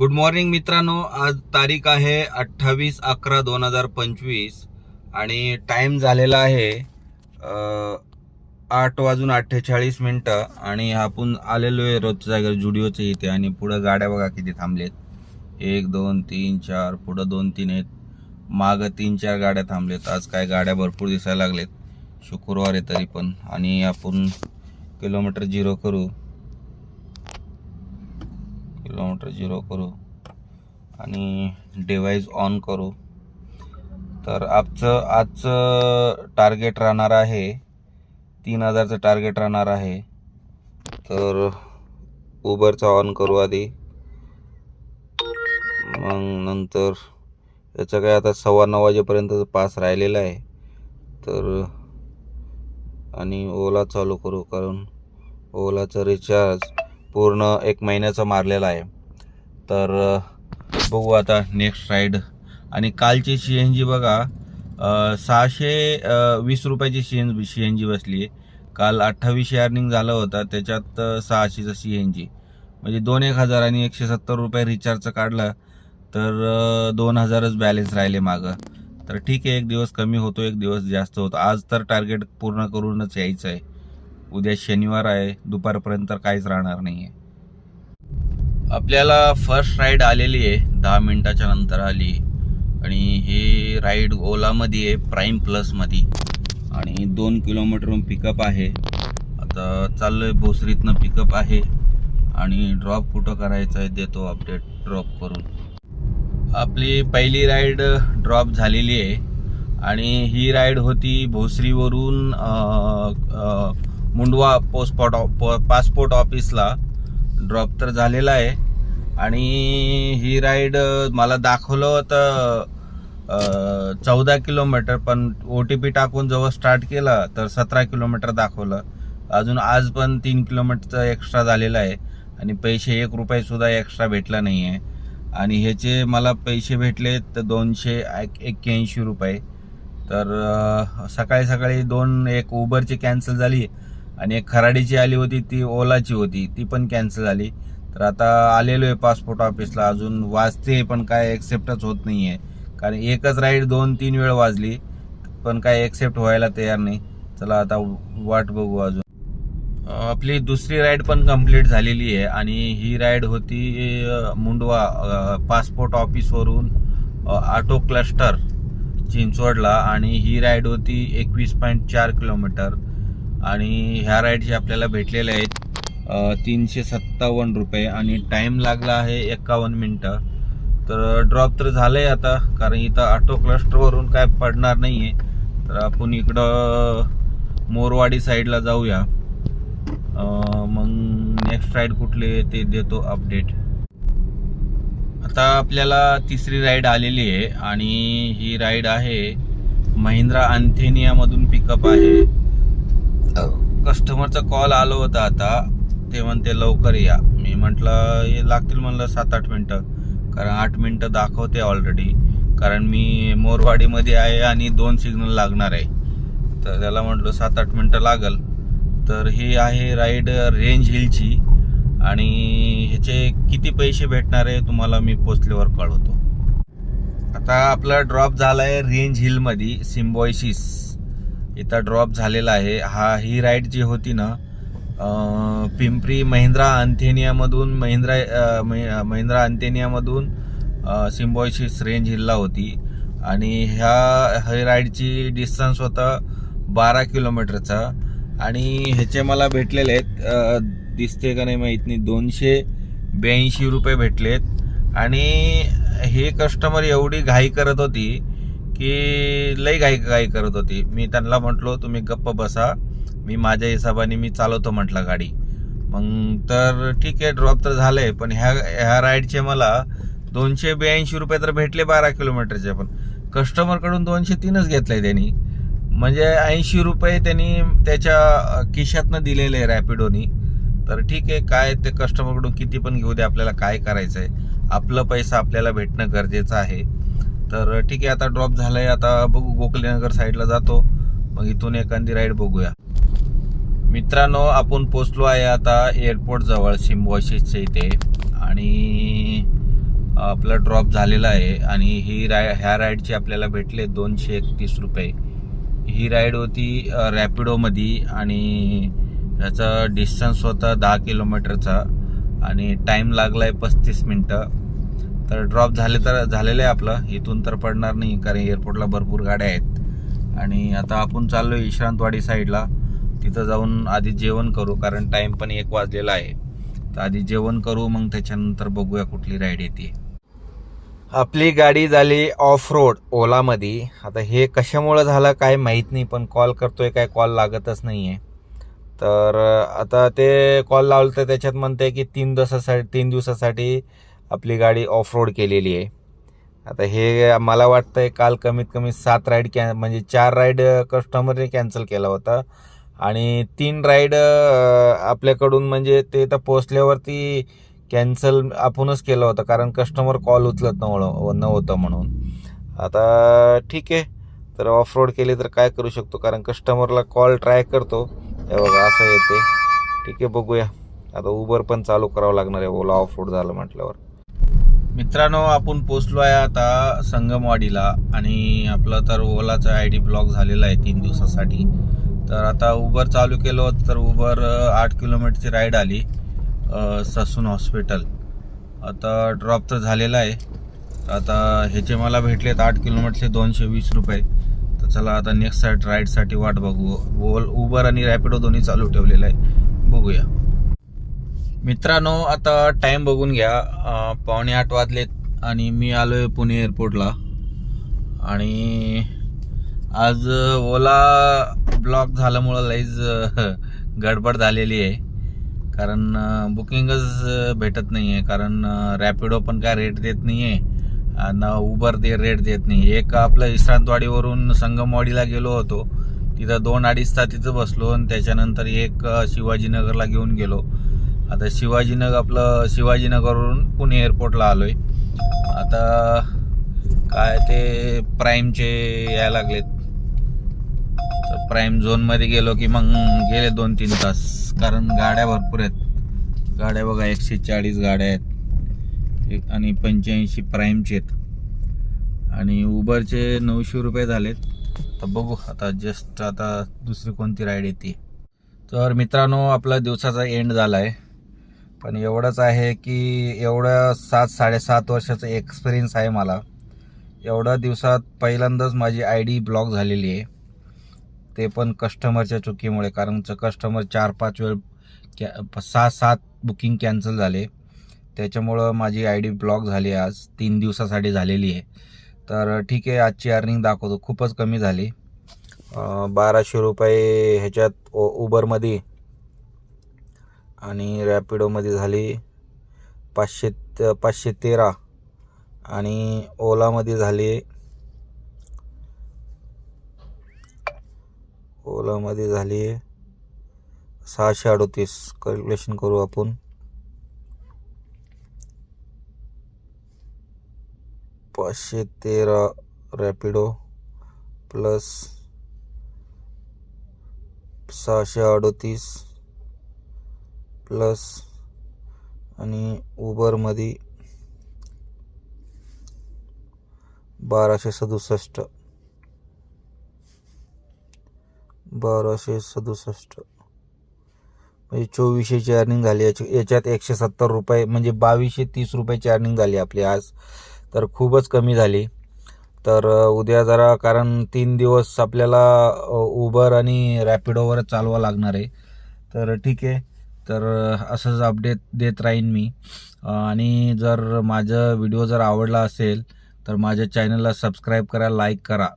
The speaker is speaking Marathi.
गुड मॉर्निंग मित्रांनो, आज तारीख आहे 28/11/2025 आणि टाइम झालेला आहे 8:48 आणि आपण आलेलो आहे रोजच्या जागेवर जुडिओच्या इथे. आणि पुढं गाड्या बघा किती थांबलेत, 1 2 3 4, पुढं 2 3 आहेत, मागं 3 4 गाड्या थांबलेत. आज काय गाड्या भरपूर दिसायला लागलेत, शुक्रवार आहे तरी पण. आणि आपण किलोमीटर झिरो करू आणि डिव्हाइस ऑन करू. तर आजचं टार्गेट राहणार आहे 3000चं टार्गेट राहणार आहे. तर उबरचा ऑन करू आधी, मग नंतर याचं काय आता 9:15 वाजेपर्यंतचं पास राहिलेला आहे. तर आणि ओला चालू करू, कारण ओलाचं रिचार्ज पूर्ण 1 महिन्याचा मारलेला आहे. तर बघू आता नेक्स्ट राईड. आणि कालची CNG बघा, 620 रुपयाची CNG बसली. काल 2800 अर्निंग झालं होतं, त्याच्यात 600चं CNG म्हणजे 2,000 आणि 170 रुपये रिचार्जचं काढलं तर 2000च बॅलन्स राहिले मागं. तर ठीक आहे, एक दिवस कमी होतो, एक दिवस जास्त होतो. आज तर टार्गेट पूर्ण करूनच यायचं आहे. उद्या शनिवार आहे, दुपारपर्यंत काहीच राहणार नाही आहे. आपल्याला फर्स्ट राईड आलेली आहे, 10 मिनिटाच्या नंतर आली. आणि ही राईड ओलामध्ये आहे, प्राईम प्लसमध्ये. आणि 2 किलोमीटरहून पिकअप आहे. आता चाललो आहे भोसरीतनं पिकअप आहे. आणि ड्रॉप कुठं करायचं आहे देतो अपडेट ड्रॉप करून. आपली पहिली राईड ड्रॉप झालेली आहे. आणि ही राईड होती भोसरीवरून मुंडवा पासपोर्ट ऑफिसला. ड्रॉप तर झालेला आहे. आणि ही राईड मला दाखवलं होतं 14 किलोमीटर, पण OTP टाकून जेव्हा स्टार्ट केला तर 17 किलोमीटर दाखवलं. अजून आज पण 3 किलोमीटरचा एक्स्ट्रा झालेला आहे. आणि पैसे 1 रुपयासुद्धा एक्स्ट्रा भेटला नाही आहे. आणि ह्याचे मला पैसे भेटले तर 281 रुपये. तर सकाळी एक उबरची कॅन्सल झाली आणि एक खराडीची आली होती, ती ओलाची होती, ती पण कॅन्सल झाली. तर आता आलेलो आहे पासपोर्ट ऑफिसला. अजून वाजते पण काय एक्सेप्टच होत नाही आहे, कारण एकच राईड 2-3 वेळ वाजली पण काय एक्सेप्ट व्हायला तयार नाही. चला आता वाट बघू अजून. आपली दुसरी राईड पण कंप्लीट झालेली आहे. आणि ही राईड होती मुंडवा पासपोर्ट ऑफिसवरून ऑटो क्लस्टर चिंचवडला. आणि ही राईड होती 21.4 किलोमीटर. आणि ह्या राईडचे आपल्याला भेटलेले आहेत 357 रुपये. आणि टाईम लागला आहे 51 मिनटं. तर ड्रॉप तर झालं आहे आता, कारण इथं ऑटो क्लस्टरवरून काय पडणार नाही आहे. तर आपण इकडं मोरवाडी साईडला जाऊया. मग नेक्स्ट राईड कुठले ते देतो अपडेट. आता आपल्याला तिसरी राईड आलेली आहे. आणि ही राईड आहे महिंद्रा अँथेनियामधून पिकअप आहे. कस्टमरचा कॉल आलो होता, आता ते म्हणते लवकर या. मी म्हटलं हे लागतील म्हणलं 7-8 मिनटं, कारण 8 मिनटं दाखवते ऑलरेडी, कारण मी मोरवाडीमध्ये आहे आणि 2 सिग्नल लागणार आहे. तर त्याला म्हटलं 7-8 मिनटं लागल. तर ही आहे राईड रेंज हिलची. आणि ह्याचे किती पैसे भेटणार आहे तुम्हाला मी पोचल्यावर कळवतो. आता आपला ड्रॉप झाला आहे रेंज हिलमध्ये, सिम्बॉयसिस इथं ड्रॉप झालेला आहे. ही राईड जी होती ना, पिंपरी महिंद्रा अँथेनियामधून महिंद्रा अँथेनियामधून सिम्बॉयसिस रेंज हिलला होती. आणि ह्या राईडची डिस्टन्स होता 12 किलोमीटरचा. आणि ह्याचे मला भेटलेले आहेत, दिसते का नाही माहीत नाही, 282 रुपये भेटलेत. आणि हे कस्टमर एवढी घाई करत होती की लई घाई करत होती. मी त्यांना म्हटलो तुम्ही गप्प बसा, मी माझ्या हिशोबाने मी चालवतो म्हटलं गाडी. मग तर ठीक आहे, ड्रॉप तर झालंय. पण ह्या राईडचे मला 282 रुपये तर भेटले 12 किलोमीटरचे. पण कस्टमरकडून 203च घेतलंय त्यांनी, म्हणजे 80 रुपये त्यांनी त्याच्या खिशातनं दिलेले रॅपिडोनी. तर ठीक आहे, काय ते कस्टमरकडून किती पण घेऊ दे, आपल्याला काय करायचं आहे, आपलं पैसा आपल्याला भेटणं गरजेचं आहे. तर ठीक आहे, आता ड्रॉप झालंय. आता बघू गोखलेनगर साईडला जातो, मग इथून एखादी राईड बघूया. मित्रांनो, आपण पोचलो आहे आता एअरपोर्ट जवळ सिम्बॉयसिसच्या इथे. आणि आपलं ड्रॉप झालेला आहे आणि ह्या राईडचे आपल्याला भेटले 231 रुपये. ही राईड होती रॅपिडोमध्ये आणि याचा डिस्टन्स होता 10 किलोमीटरचा आणि टाईम लागला आहे 35 मिनटं. तर ड्रॉप झालेलं आहे आपलं. इथून तर पडणार नाही कारण एअरपोर्टला भरपूर गाड्या आहेत. आणि आता आपण चाललो आहे विश्रांतवाडी साईडला. तिथं जाऊन आधी जेवण करू कारण टाईम पण 1 वाजलेला आहे. तर आधी जेवण करू, मग त्याच्यानंतर बघूया कुठली राईड येते. आपली गाडी झाली ऑफ रोड ओलामध्ये. आता हे कशामुळं झालं काय माहीत नाही, पण कॉल करतोय काय कॉल लागतच नाही आहे. तर आता ते कॉल लावलं तर त्याच्यात म्हणते की 3 दिवसासाठी आपली गाडी ऑफ रोड केलेली आहे. आता हे मला वाटतंय काल कमीत कमी 7 राईड म्हणजे 4 राईड कस्टमरने कॅन्सल केला होता आणि 3 राईड आपल्याकडून म्हणजे ते तर पोचल्यावरती कॅन्सल आपणच केलं होतं कारण कस्टमर कॉल उचलत नव्हतं म्हणून. आता ठीक आहे, तर ऑफ रोड केली तर काय करू शकतो कारण कस्टमरला कॉल ट्राय करतो. हे बघा असं येते. ठीक आहे, बघूया. आता उबर पण चालू करावं लागणार आहे ओला ऑफ रोड झालं म्हटल्यावर. मित्रांनो, आपण पोचलो आहे आता संगमवाडीला आणि आपलं तर ओलाचा ID ब्लॉक झालेला आहे 3 दिवसासाठी. तर आता उबर चालू केलं होतं तर उबर 8 किलोमीटरची राईड आली ससून हॉस्पिटल. आता ड्रॉप तर झालेला आहे. आता ह्याचे मला भेटलेत 8 किलोमीटरचे 220 रुपये. तर चला आता नेक्स्ट राईडसाठी वाट बघू. उबर आणि रॅपिडो दोन्ही चालू ठेवलेलं आहे, बघूया. मित्रांनो, आता टाइम बघून घ्या. 7:45 वाजलेत आणि मी आलोय पुणे एअरपोर्टला. आणि आज ओला ब्लॉक झाल्यामुळं लईच गडबड झालेली आहे कारण बुकिंगच भेटत नाही आहे. कारण रॅपिडो पण काय रेट देत नाही आहे आणि उबर रेट देत नाही. एक आपलं विश्रांतवाडीवरून संगमवाडीला गेलो होतो, तिथं 2-2.5 तास तिथं बसलो आणि त्याच्यानंतर एक शिवाजीनगरला घेऊन गेलो. आता शिवाजीनगरवरून पुणे एअरपोर्टला आलोय. आता काय ते प्राईमचे यायला लागलेत, तर प्राईम झोनमध्ये गेलो की मग गेले 2-3 तास कारण गाड्या भरपूर आहेत. गाड्या बघा 140 गाड्या आहेत आणि 85 प्राईमचे आहेत आणि उबरचे 900 रुपये झालेत. तर बघू आता आता दुसरी कोणती राईड येते. तर मित्रांनो, आपला दिवसाचा एंड झाला आहे. पण एवढंच आहे की एवढं 7-7.5 वर्षाचा एक्सपिरियन्स आहे मला. एवढ्या दिवसात पहिल्यांदाच माझी ID ब्लॉक झालेली आहे, ते पण कस्टमरच्या चुकीमुळे. कारण कस्टमर 4-5 वेळ 6-7 बुकिंग कॅन्सल झाले, त्याच्यामुळं माझी ID ब्लॉक झाली. आज 3 दिवसासाठी झालेली आहे. तर ठीक आहे, आजची अर्निंग दाखवतो. खूपच कमी झाली. 1200 रुपये ह्याच्यात उबरमध्ये आणि रॅपिडोमध्ये झाली 513 आणि ओलामध्ये झाली 638. कॅल्क्युलेशन करू आपण. 513 रॅपिडो प्लस 638 प्लस आणि उबरमध्ये 1267 म्हणजे 2400ची अर्निंग झाली. याच्यात 170 रुपये म्हणजे 2230 रुपयाची अर्निंग झाली आपली आज. तर खूपच कमी झाली. तर उद्या जरा कारण 3 दिवस आपल्याला उबर आणि रॅपिडोवरच चालवा लागणार आहे. तर ठीक आहे, तर असंच अपडेट देत राहीन मी. आणि जर माझा व्हिडिओ जर आवडला असेल तर माझ्या चॅनलला सबस्क्राईब करा, लाईक करा.